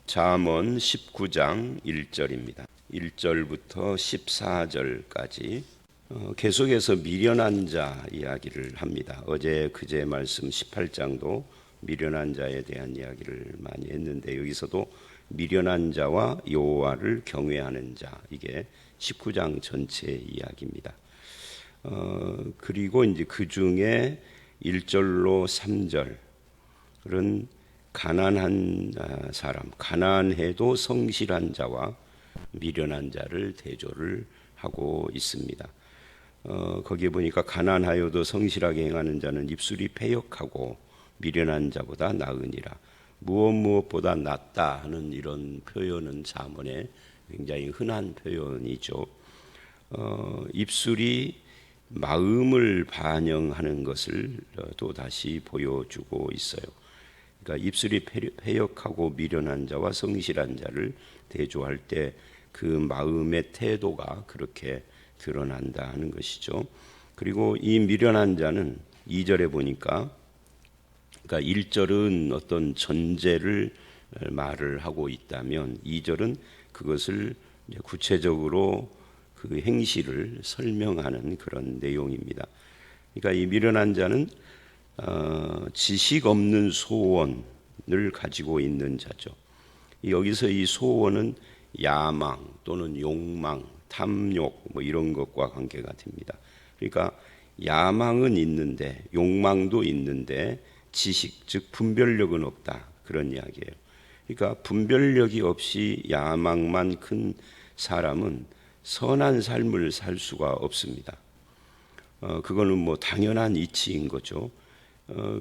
잠언 19장 1절입니다. 1절부터 14절까지 계속해서 미련한 자 이야기를 합니다. 어제 그제 말씀 18장도 미련한 자에 대한 이야기를 많이 했는데, 여기서도 미련한 자와 여호와를 경외하는 자, 이게 19장 전체의 이야기입니다. 그리고 이제 그 중에 1절로 3절은 가난한 사람, 가난해도 성실한 자와 미련한 자를 대조를 하고 있습니다. 거기에 보니까 가난하여도 성실하게 행하는 자는 입술이 패역하고 미련한 자보다 나으니라. 무엇보다 낫다 하는 이런 표현은 잠언에 굉장히 흔한 표현이죠. 입술이 마음을 반영하는 것을 또 다시 보여주고 있어요. 그러니까 입술이 패역하고 미련한 자와 성실한 자를 대조할 때 그 마음의 태도가 그렇게 드러난다 하는 것이죠. 그리고 이 미련한 자는 2절에 보니까, 그러니까 1절은 어떤 전제를 말을 하고 있다면 2절은 그것을 구체적으로 그 행실을 설명하는 그런 내용입니다. 그러니까 이 미련한 자는 지식 없는 소원을 가지고 있는 자죠. 여기서 이 소원은 야망 또는 욕망, 탐욕 이런 것과 관계가 됩니다. 그러니까 야망은 있는데 욕망도 있는데 지식, 즉 분별력은 없다, 그런 이야기예요. 그러니까 분별력이 없이 야망만 큰 사람은 선한 삶을 살 수가 없습니다. 그거는 뭐 당연한 이치인 거죠.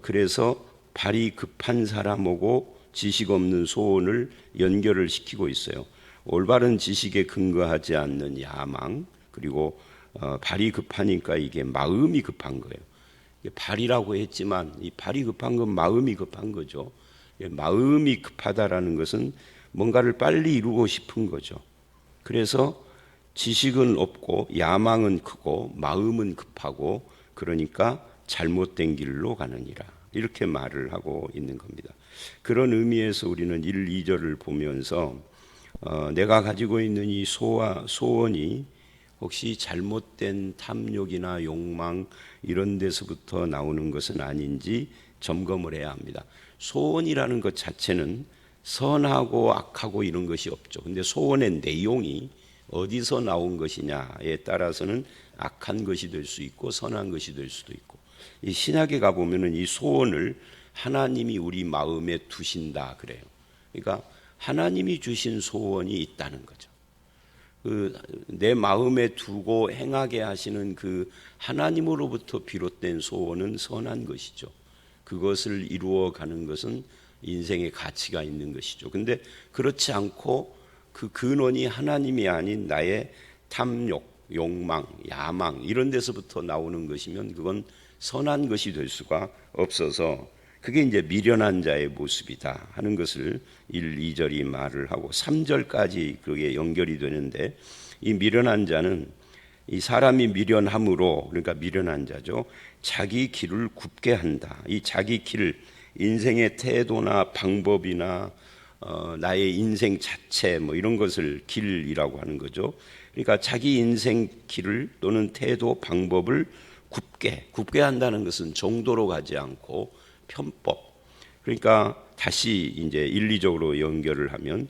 그래서 발이 급한 사람하고 지식 없는 소원을 연결을 시키고 있어요. 올바른 지식에 근거하지 않는 야망, 그리고 발이 급하니까 이게 마음이 급한 거예요. 발이라고 했지만 이 발이 급한 건 마음이 급한 거죠. 마음이 급하다라는 것은 뭔가를 빨리 이루고 싶은 거죠. 그래서 지식은 없고 야망은 크고 마음은 급하고, 그러니까 잘못된 길로 가느니라, 이렇게 말을 하고 있는 겁니다. 그런 의미에서 우리는 1, 2절을 보면서 내가 가지고 있는 이 소원이 혹시 잘못된 탐욕이나 욕망 이런 데서부터 나오는 것은 아닌지 점검을 해야 합니다. 소원이라는 것 자체는 선하고 악하고 이런 것이 없죠. 근데 소원의 내용이 어디서 나온 것이냐에 따라서는 악한 것이 될 수 있고 선한 것이 될 수도 있고, 이 신약에 가보면은 이 소원을 하나님이 우리 마음에 두신다 그래요. 그러니까 하나님이 주신 소원이 있다는 거죠. 내 마음에 두고 행하게 하시는 그 하나님으로부터 비롯된 소원은 선한 것이죠. 그것을 이루어가는 것은 인생의 가치가 있는 것이죠. 근데 그렇지 않고 그 근원이 하나님이 아닌 나의 탐욕, 욕망, 야망 이런 데서부터 나오는 것이면 그건 선한 것이 될 수가 없어서, 그게 이제 미련한 자의 모습이다 하는 것을 1, 2절이 말을 하고 3절까지 그게 연결이 되는데, 이 미련한 자는 이 사람이 미련함으로, 그러니까 미련한 자죠, 자기 길을 굽게 한다. 이 자기 길, 인생의 태도나 방법이나 나의 인생 자체 이런 것을 길이라고 하는 거죠. 그러니까 자기 인생 길을 또는 태도, 방법을 굽게 한다는 것은 정도로 가지 않고 편법. 그러니까 다시 이제 1, 2적으로 연결을 하면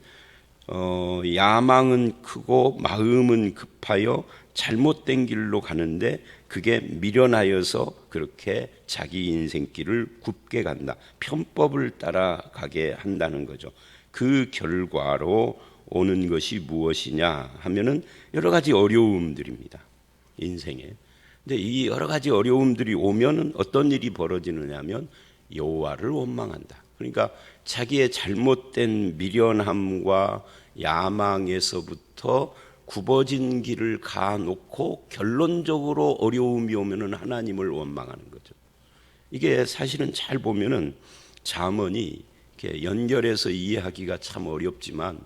야망은 크고 마음은 급하여 잘못된 길로 가는데 그게 미련하여서 그렇게 자기 인생길을 굽게 간다. 편법을 따라가게 한다는 거죠. 그 결과로 오는 것이 무엇이냐 하면은 여러 가지 어려움들입니다, 인생에. 근데 이 여러 가지 어려움들이 오면은 어떤 일이 벌어지느냐 하면 여호와를 원망한다. 그러니까 자기의 잘못된 미련함과 야망에서부터 굽어진 길을 가놓고 결론적으로 어려움이 오면은 하나님을 원망하는 거죠. 이게 사실은 잘 보면은 잠언이 이렇게 연결해서 이해하기가 참 어렵지만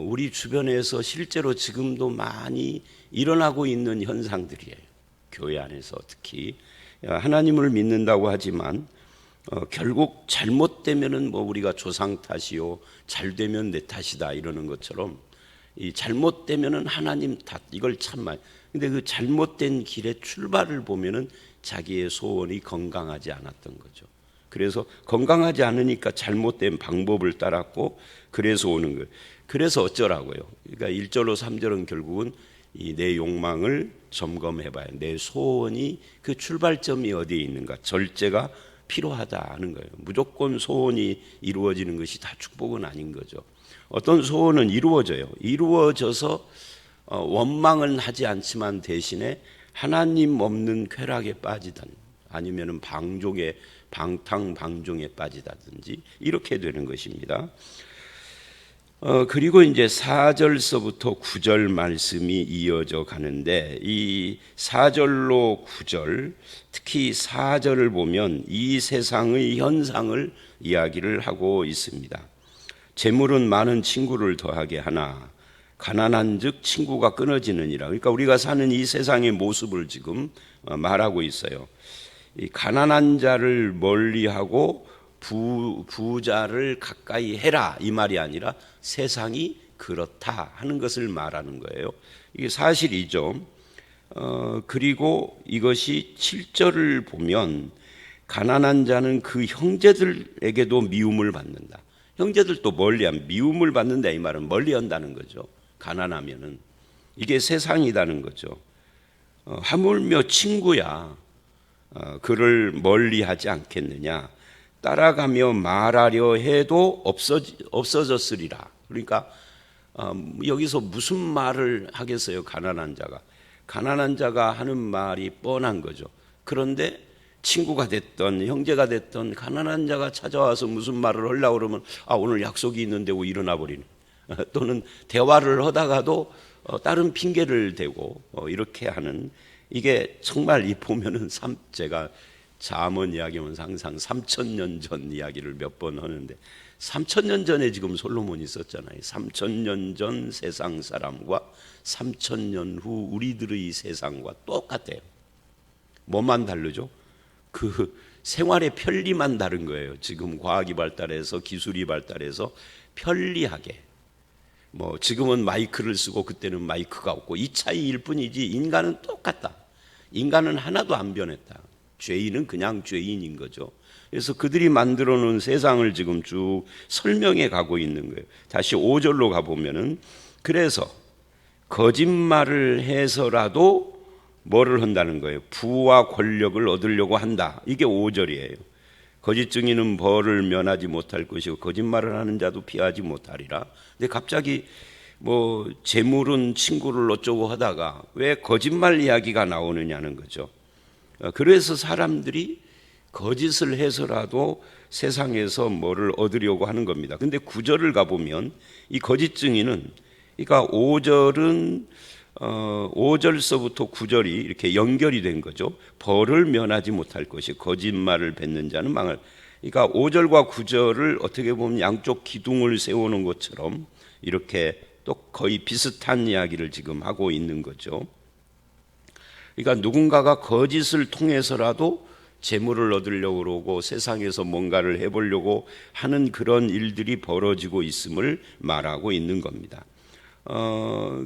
우리 주변에서 실제로 지금도 많이 일어나고 있는 현상들이에요. 교회 안에서 특히 하나님을 믿는다고 하지만 결국 잘못되면은 뭐 우리가 조상 탓이요, 잘되면 내 탓이다 이러는 것처럼 이 잘못되면은 하나님 탓, 이걸 참 많이. 근데 그 잘못된 길의 출발을 보면은 자기의 소원이 건강하지 않았던 거죠. 그래서 건강하지 않으니까 잘못된 방법을 따랐고, 그래서 오는 거예요. 그래서 어쩌라고요? 그러니까 1절로 3절은 결국은 이 내 욕망을 점검해 봐야, 내 소원이 그 출발점이 어디에 있는가, 절제가 필요하다 하는 거예요. 무조건 소원이 이루어지는 것이 다 축복은 아닌 거죠. 어떤 소원은 이루어져요. 이루어져서 원망은 하지 않지만 대신에 하나님 없는 쾌락에 빠지든 아니면은 방탕방종에 빠지다든지 이렇게 되는 것입니다. 그리고 이제 4절서부터 9절 말씀이 이어져 가는데, 이 4절로 9절, 특히 4절을 보면 이 세상의 현상을 이야기를 하고 있습니다. 재물은 많은 친구를 더하게 하나 가난한 즉 친구가 끊어지느니라. 그러니까 우리가 사는 이 세상의 모습을 지금 말하고 있어요. 이 가난한 자를 멀리하고 부자를 가까이 해라, 이 말이 아니라 세상이 그렇다 하는 것을 말하는 거예요. 이게 사실이죠. 그리고 이것이 7절을 보면 가난한 자는 그 형제들에게도 미움을 받는다. 형제들도 멀리하면 미움을 받는다, 이 말은 멀리한다는 거죠. 가난하면은 이게 세상이라는 거죠. 하물며 친구야 그를 멀리하지 않겠느냐. 따라가며 말하려 해도 없어졌으리라. 그러니까 여기서 무슨 말을 하겠어요? 가난한 자가 하는 말이 뻔한 거죠. 그런데 친구가 됐던 형제가 됐던 가난한 자가 찾아와서 무슨 말을 하려고 그러면 오늘 약속이 있는데 왜 일어나 버리는, 또는 대화를 하다가도 다른 핑계를 대고 이렇게 하는, 이게 정말 이 보면은 제가 잠언 이야기하면 항상 3000년 전 이야기를 몇 번 하는데, 3000년 전에 지금 솔로몬이 썼잖아요. 3000년 전 세상 사람과 3000년 후 우리들의 세상과 똑같아요. 뭐만 다르죠? 그 생활의 편리만 다른 거예요. 지금 과학이 발달해서 기술이 발달해서 편리하게, 뭐 지금은 마이크를 쓰고 그때는 마이크가 없고 이 차이일 뿐이지 인간은 똑같다. 인간은 하나도 안 변했다. 죄인은 그냥 죄인인 거죠. 그래서 그들이 만들어 놓은 세상을 지금 쭉 설명해 가고 있는 거예요. 다시 5절로 가보면은, 그래서 거짓말을 해서라도 뭐를 한다는 거예요? 부와 권력을 얻으려고 한다. 이게 5절이에요. 거짓 증인은 벌을 면하지 못할 것이고 거짓말을 하는 자도 피하지 못하리라. 근데 갑자기 뭐 재물은 친구를 어쩌고 하다가 왜 거짓말 이야기가 나오느냐는 거죠. 그래서 사람들이 거짓을 해서라도 세상에서 뭐를 얻으려고 하는 겁니다. 근데 9절을 가보면 이 거짓 증인은, 그러니까 5절은 5절서부터 9절이 이렇게 연결이 된 거죠. 벌을 면하지 못할 것이 거짓말을 뱉는 자는 망할. 그러니까 5절과 9절을 어떻게 보면 양쪽 기둥을 세우는 것처럼 이렇게 또 거의 비슷한 이야기를 지금 하고 있는 거죠. 그러니까 누군가가 거짓을 통해서라도 재물을 얻으려고 그러고 세상에서 뭔가를 해보려고 하는 그런 일들이 벌어지고 있음을 말하고 있는 겁니다.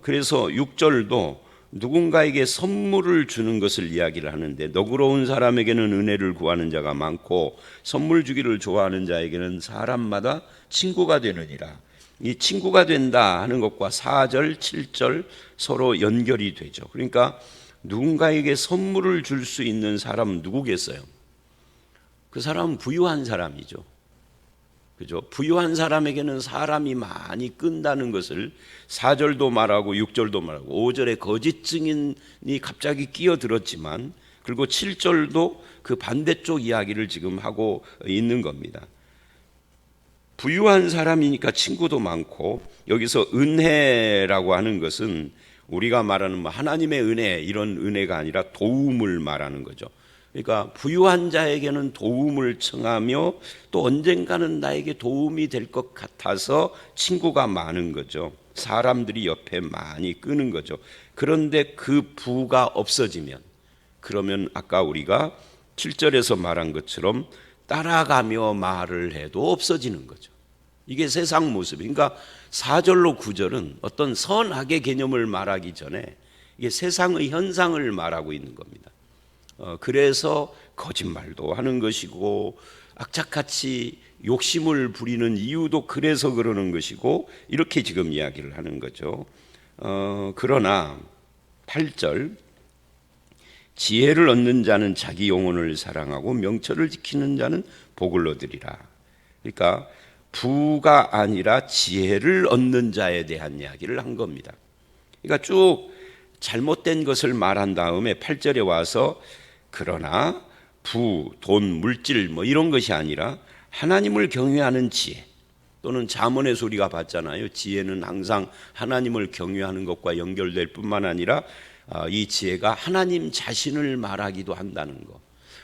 그래서 6절도 누군가에게 선물을 주는 것을 이야기를 하는데, 너그러운 사람에게는 은혜를 구하는 자가 많고 선물 주기를 좋아하는 자에게는 사람마다 친구가 되느니라. 이 친구가 된다 하는 것과 4절, 7절 서로 연결이 되죠. 그러니까 누군가에게 선물을 줄 수 있는 사람은 누구겠어요? 그 사람은 부유한 사람이죠. 그죠? 부유한 사람에게는 사람이 많이 끈다는 것을 4절도 말하고 6절도 말하고 5절에 거짓 증인이 갑자기 끼어들었지만, 그리고 7절도 그 반대쪽 이야기를 지금 하고 있는 겁니다. 부유한 사람이니까 친구도 많고, 여기서 은혜라고 하는 것은 우리가 말하는 하나님의 은혜, 이런 은혜가 아니라 도움을 말하는 거죠. 그러니까 부유한 자에게는 도움을 청하며 또 언젠가는 나에게 도움이 될 것 같아서 친구가 많은 거죠. 사람들이 옆에 많이 끄는 거죠. 그런데 그 부가 없어지면, 그러면 아까 우리가 7절에서 말한 것처럼 따라가며 말을 해도 없어지는 거죠. 이게 세상 모습이니까 4절로 9절은 어떤 선악의 개념을 말하기 전에 이게 세상의 현상을 말하고 있는 겁니다. 그래서 거짓말도 하는 것이고 악착같이 욕심을 부리는 이유도 그래서 그러는 것이고 이렇게 지금 이야기를 하는 거죠. 그러나 8절 지혜를 얻는 자는 자기 영혼을 사랑하고 명철을 지키는 자는 복을 얻으리라. 그러니까 부가 아니라 지혜를 얻는 자에 대한 이야기를 한 겁니다. 그러니까 쭉 잘못된 것을 말한 다음에 8절에 와서 그러나 부, 돈, 물질 뭐 이런 것이 아니라 하나님을 경외하는 지혜, 또는 잠언의 소리가 봤잖아요. 지혜는 항상 하나님을 경외하는 것과 연결될 뿐만 아니라 이 지혜가 하나님 자신을 말하기도 한다는 것.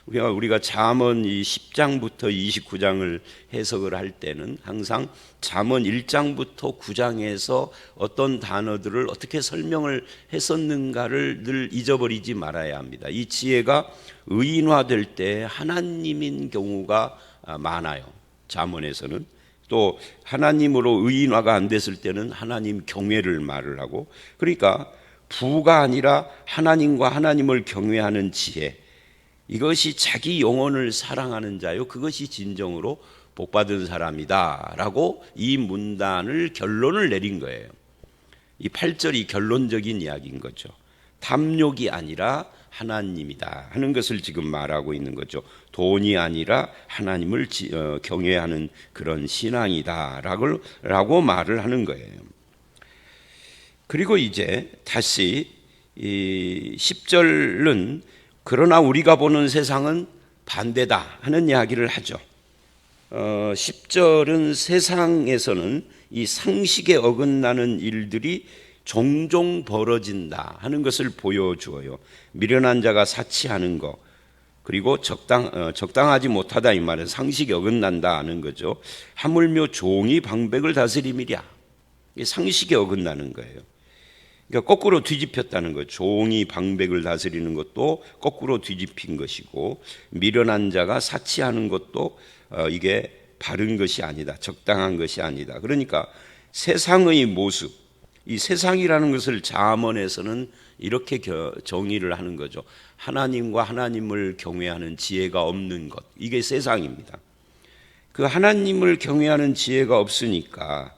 우리가 잠언 이 10장부터 29장을 해석을 할 때는 항상 잠언 1장부터 9장에서 어떤 단어들을 어떻게 설명을 했었는가를 늘 잊어버리지 말아야 합니다. 이 지혜가 의인화될 때 하나님인 경우가 많아요. 잠언에서는. 또 하나님으로 의인화가 안 됐을 때는 하나님 경외를 말을 하고, 그러니까 부가 아니라 하나님과 하나님을 경외하는 지혜, 이것이 자기 영혼을 사랑하는 자요, 그것이 진정으로 복받은 사람이다 라고 이 문단을 결론을 내린 거예요. 이 8절이 결론적인 이야기인 거죠. 탐욕이 아니라 하나님이다 하는 것을 지금 말하고 있는 거죠. 돈이 아니라 하나님을 경외하는 그런 신앙이다 라고 말을 하는 거예요. 그리고 이제 다시 이 10절은 그러나 우리가 보는 세상은 반대다 하는 이야기를 하죠. 10절은 세상에서는 이 상식에 어긋나는 일들이 종종 벌어진다 하는 것을 보여주어요. 미련한 자가 사치하는 것, 그리고 적당하지 못하다 이 말은 상식에 어긋난다 하는 거죠. 하물며 종이 방백을 다스림이랴. 이게 상식에 어긋나는 거예요. 그러니까 거꾸로 뒤집혔다는 거죠. 종이 방백을 다스리는 것도 거꾸로 뒤집힌 것이고, 미련한 자가 사치하는 것도 이게 바른 것이 아니다, 적당한 것이 아니다. 그러니까 세상의 모습, 이 세상이라는 것을 잠언에서는 이렇게 정의를 하는 거죠. 하나님과 하나님을 경외하는 지혜가 없는 것, 이게 세상입니다. 그 하나님을 경외하는 지혜가 없으니까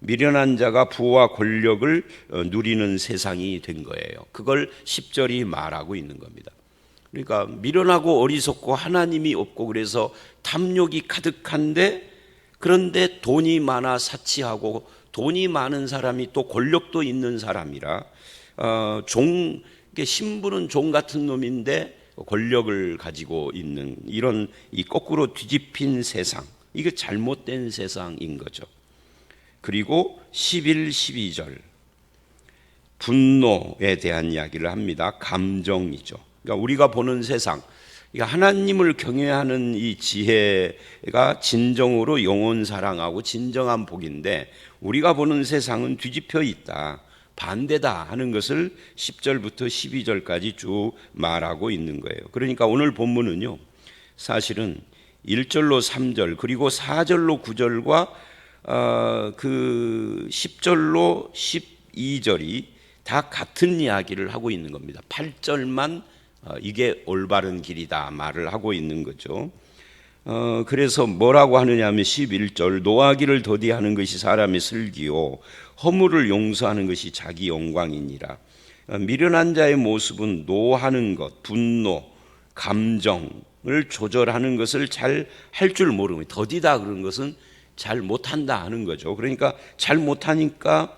미련한 자가 부와 권력을 누리는 세상이 된 거예요. 그걸 10절이 말하고 있는 겁니다. 그러니까 미련하고 어리석고 하나님이 없고 그래서 탐욕이 가득한데, 그런데 돈이 많아 사치하고 돈이 많은 사람이 또 권력도 있는 사람이라 신부는 종 같은 놈인데 권력을 가지고 있는 이런 이 거꾸로 뒤집힌 세상, 이게 잘못된 세상인 거죠. 그리고 11, 12절 분노에 대한 이야기를 합니다. 감정이죠. 그러니까 우리가 보는 세상, 그러니까 하나님을 경외하는 이 지혜가 진정으로 영혼 사랑하고 진정한 복인데 우리가 보는 세상은 뒤집혀 있다, 반대다 하는 것을 10절부터 12절까지 쭉 말하고 있는 거예요. 그러니까 오늘 본문은요, 사실은 1절로 3절 그리고 4절로 9절과 그 10절로 12절이 다 같은 이야기를 하고 있는 겁니다. 8절만 이게 올바른 길이다 말을 하고 있는 거죠. 그래서 뭐라고 하느냐 하면 11절 노하기를 더디하는 것이 사람의 슬기요 허물을 용서하는 것이 자기 영광이니라. 미련한 자의 모습은 노하는 것, 분노, 감정을 조절하는 것을 잘 할 줄 모르고, 더디다 그런 것은 잘 못한다 하는 거죠. 그러니까 잘 못하니까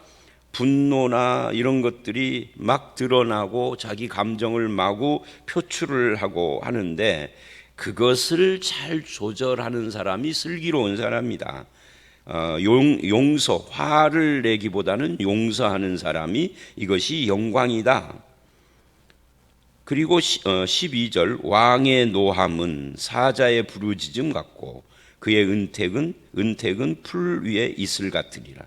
분노나 이런 것들이 막 드러나고 자기 감정을 마구 표출을 하고 하는데, 그것을 잘 조절하는 사람이 슬기로운 사람이다. 용서, 화를 내기보다는 용서하는 사람이 이것이 영광이다. 그리고 12절 왕의 노함은 사자의 부르짖음 같고 그의 은택은 풀 위에 이슬 같으리라.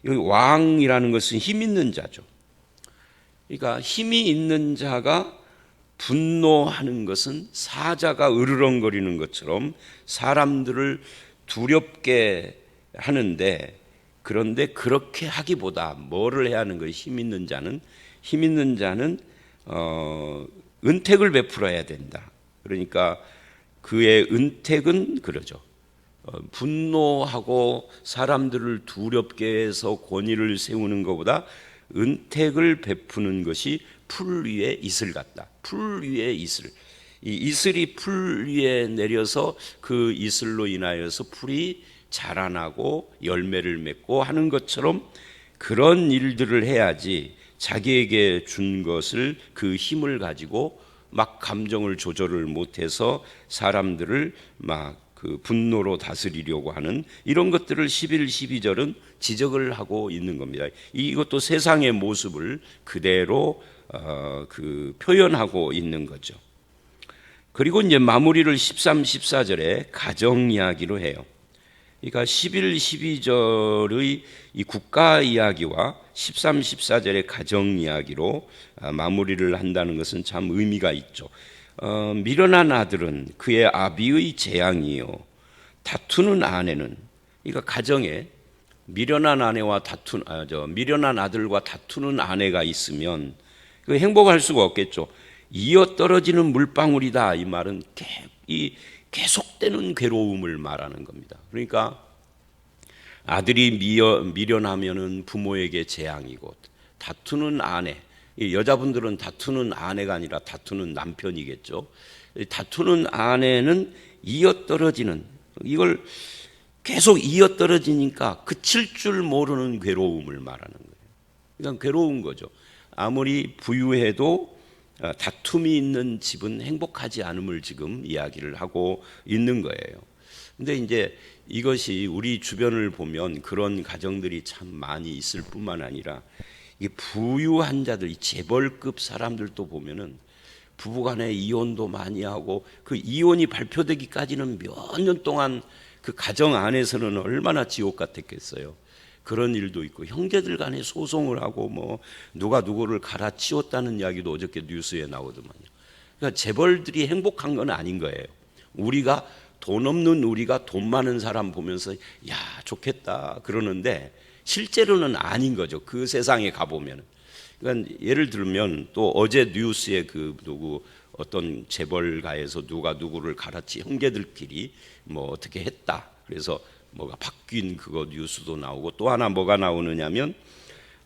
여기 왕이라는 것은 힘 있는 자죠. 그러니까 힘이 있는 자가 분노하는 것은 사자가 으르렁거리는 것처럼 사람들을 두렵게 하는데, 그런데 그렇게 하기보다 뭐를 해야 하는 거예요? 힘 있는 자는 은택을 베풀어야 된다. 그러니까 그의 은택은 그러죠. 분노하고 사람들을 두렵게 해서 권위를 세우는 것보다 은택을 베푸는 것이 풀 위에 이슬 같다. 풀 위에 이슬. 이 이슬이 풀 위에 내려서 그 이슬로 인하여서 풀이 자라나고 열매를 맺고 하는 것처럼 그런 일들을 해야지, 자기에게 준 것을 그 힘을 가지고 막 감정을 조절을 못해서 사람들을 막 그 분노로 다스리려고 하는 이런 것들을 11, 12절은 지적을 하고 있는 겁니다. 이것도 세상의 모습을 그대로 표현하고 있는 거죠. 그리고 이제 마무리를 13, 14절에 가정 이야기로 해요. 그러니까 11, 12절의 이 국가 이야기와 13, 14절의 가정 이야기로 마무리를 한다는 것은 참 의미가 있죠. 미련한 아들은 그의 아비의 재앙이요, 다투는 아내는, 그러니까 가정에 미련한 미련한 아들과 다투는 아내가 있으면 그 행복할 수가 없겠죠. 이어 떨어지는 물방울이다. 이 말은 계속되는 괴로움을 말하는 겁니다. 그러니까 아들이 미련하면은 부모에게 재앙이고, 다투는 아내, 여자분들은 다투는 아내가 아니라 다투는 남편이겠죠. 다투는 아내는 이어떨어지는, 이걸 계속 이어떨어지니까 그칠 줄 모르는 괴로움을 말하는 거예요. 그러니까 괴로운 거죠. 아무리 부유해도 다툼이 있는 집은 행복하지 않음을 지금 이야기를 하고 있는 거예요. 근데 이제 이것이 우리 주변을 보면 그런 가정들이 참 많이 있을 뿐만 아니라, 이 부유한 자들, 이 재벌급 사람들도 보면은 부부간에 이혼도 많이 하고, 그 이혼이 발표되기까지는 몇 년 동안 그 가정 안에서는 얼마나 지옥 같았겠어요. 그런 일도 있고, 형제들 간에 소송을 하고 뭐 누가 누구를 갈아치웠다는 이야기도 어저께 뉴스에 나오더만요. 그러니까 재벌들이 행복한 건 아닌 거예요. 우리가 돈 없는, 우리가 돈 많은 사람 보면서 야 좋겠다 그러는데 실제로는 아닌 거죠. 그 세상에 가보면. 그러니까 예를 들면 또 어제 뉴스에 어떤 재벌가에서 누가 누구를 형제들끼리 뭐 어떻게 했다. 그래서 뭐가 바뀐 그거 뉴스도 나오고, 또 하나 뭐가 나오느냐면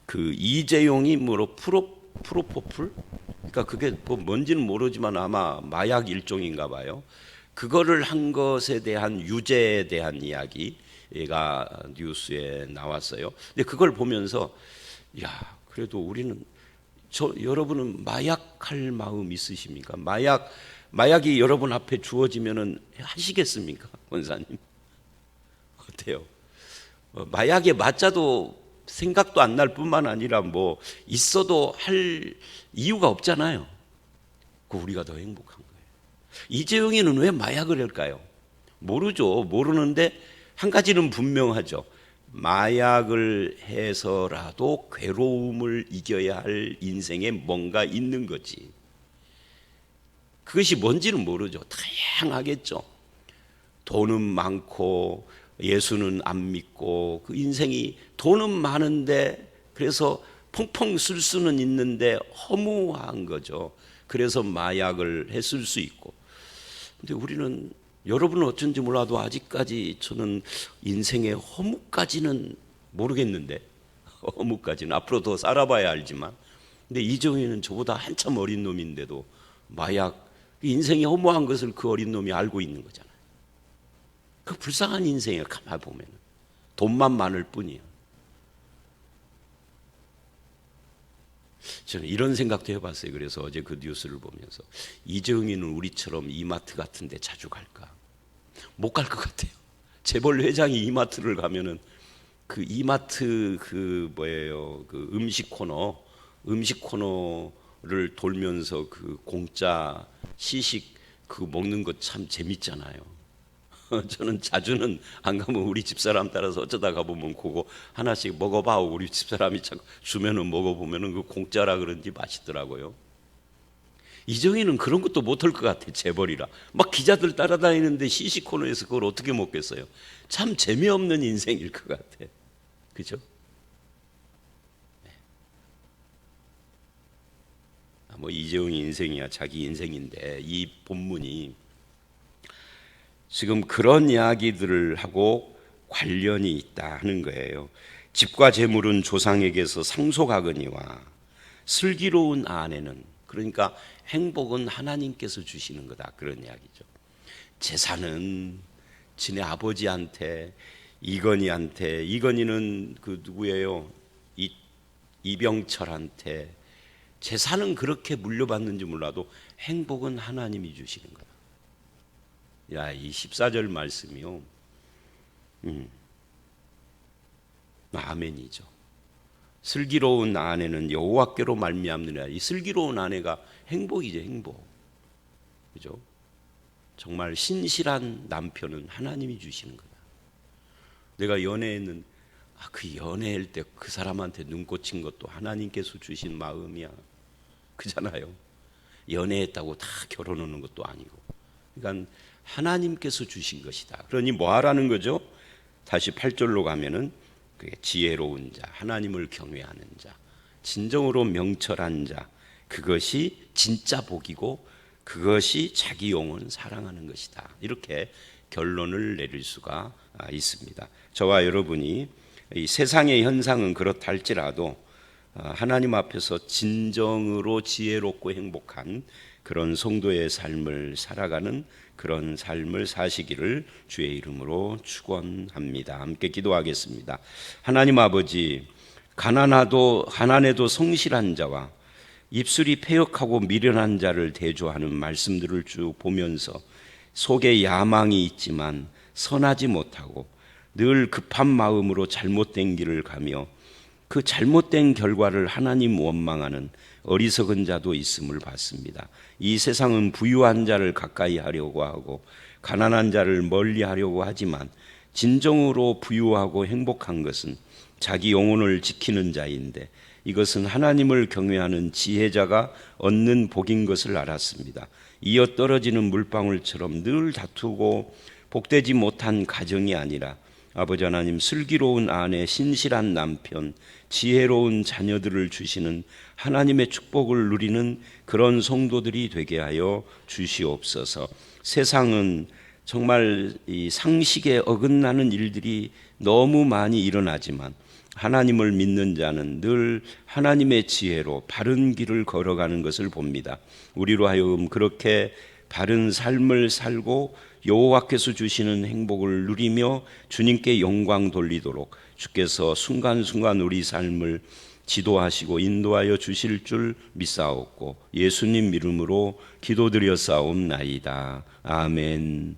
그 이재용이 프로포폴? 그러니까 그게 뭐 뭔지는 모르지만 아마 마약 일종인가 봐요. 그거를 한 것에 대한 유죄에 대한 이야기가 뉴스에 나왔어요. 근데 그걸 보면서 야, 그래도 여러분은 마약할 마음 있으십니까? 마약이 여러분 앞에 주어지면은 하시겠습니까, 권사님? 어때요? 마약에 맞자도 생각도 안 날 뿐만 아니라 뭐 있어도 할 이유가 없잖아요. 그 우리가 더 행복한 거예요. 이재용이는 왜 마약을 할까요? 모르죠. 모르는데 한 가지는 분명하죠. 마약을 해서라도 괴로움을 이겨야 할 인생에 뭔가 있는 거지. 그것이 뭔지는 모르죠. 다양하겠죠. 돈은 많고 예수는 안 믿고, 그 인생이 돈은 많은데 그래서 펑펑 쓸 수는 있는데 허무한 거죠. 그래서 마약을 했을 수 있고. 근데 여러분은 어쩐지 몰라도 아직까지 저는 인생의 허무까지는 모르겠는데, 허무까지는 앞으로 더 살아봐야 알지만, 근데 이정희는 저보다 한참 어린 놈인데도 마약, 인생이 허무한 것을 그 어린 놈이 알고 있는 거잖아요. 그 불쌍한 인생이에요. 가만 보면 돈만 많을 뿐이에요. 저는 이런 생각도 해봤어요. 그래서 어제 그 뉴스를 보면서 이정희는 우리처럼 이마트 같은 데 자주 갈까? 못 갈 것 같아요. 재벌 회장이 이마트를 가면은 그 이마트 그 음식 코너를 돌면서 그 공짜 시식 그 먹는 거 참 재밌잖아요. 저는 자주는 안 가면 우리 집사람 따라서 어쩌다 가보면 그거 하나씩 먹어봐. 우리 집사람이 자꾸 주면은 먹어보면은 그 공짜라 그런지 맛있더라고요. 이정희는 그런 것도 못할 것 같아. 재벌이라 막 기자들 따라다니는데 시시 코너에서 그걸 어떻게 먹겠어요? 참 재미없는 인생일 것 같아. 그죠? 뭐 이재용이 인생이야 자기 인생인데, 이 본문이 지금 그런 이야기들을 하고 관련이 있다 하는 거예요. 집과 재물은 조상에게서 상속하거니와 슬기로운 아내는, 그러니까 행복은 하나님께서 주시는 거다, 그런 이야기죠. 재산은 지네 아버지한테, 이건희한테, 이건희는 그 누구예요? 이병철한테 재산은 그렇게 물려받는지 몰라도 행복은 하나님이 주시는 거다. 야, 이 14절 말씀이요. 아멘이죠. 슬기로운 아내는 여호와께로 말미암느니라. 이 슬기로운 아내가 행복이죠, 행복. 그죠? 정말 신실한 남편은 하나님이 주시는 거다. 내가 연애했는 그 연애할 때 그 사람한테 눈 꽂힌 것도 하나님께서 주신 마음이야. 그잖아요. 연애했다고 다 결혼하는 것도 아니고. 그러니까 하나님께서 주신 것이다. 그러니 뭐 하라는 거죠? 다시 8절로 가면은 그게 지혜로운 자, 하나님을 경외하는 자, 진정으로 명철한 자, 그것이 진짜 복이고 그것이 자기 영혼 사랑하는 것이다. 이렇게 결론을 내릴 수가 있습니다. 저와 여러분이 이 세상의 현상은 그렇다 할지라도 하나님 앞에서 진정으로 지혜롭고 행복한 그런 성도의 삶을 살아가는 그런 삶을 사시기를 주의 이름으로 축원합니다. 함께 기도하겠습니다. 하나님 아버지, 가난해도 성실한 자와 입술이 패역하고 미련한 자를 대조하는 말씀들을 쭉 보면서 속에 야망이 있지만 선하지 못하고 늘 급한 마음으로 잘못된 길을 가며 그 잘못된 결과를 하나님 원망하는 어리석은 자도 있음을 봤습니다. 이 세상은 부유한 자를 가까이 하려고 하고 가난한 자를 멀리 하려고 하지만 진정으로 부유하고 행복한 것은 자기 영혼을 지키는 자인데 이것은 하나님을 경외하는 지혜자가 얻는 복인 것을 알았습니다. 이어 떨어지는 물방울처럼 늘 다투고 복되지 못한 가정이 아니라 아버지 하나님, 슬기로운 아내, 신실한 남편, 지혜로운 자녀들을 주시는 하나님의 축복을 누리는 그런 성도들이 되게 하여 주시옵소서. 세상은 정말 이 상식에 어긋나는 일들이 너무 많이 일어나지만 하나님을 믿는 자는 늘 하나님의 지혜로 바른 길을 걸어가는 것을 봅니다. 우리로 하여금 그렇게 바른 삶을 살고 여호와께서 주시는 행복을 누리며 주님께 영광 돌리도록 주께서 순간순간 우리 삶을 지도하시고 인도하여 주실 줄 믿사옵고 예수님 이름으로 기도드렸사옵나이다. 아멘.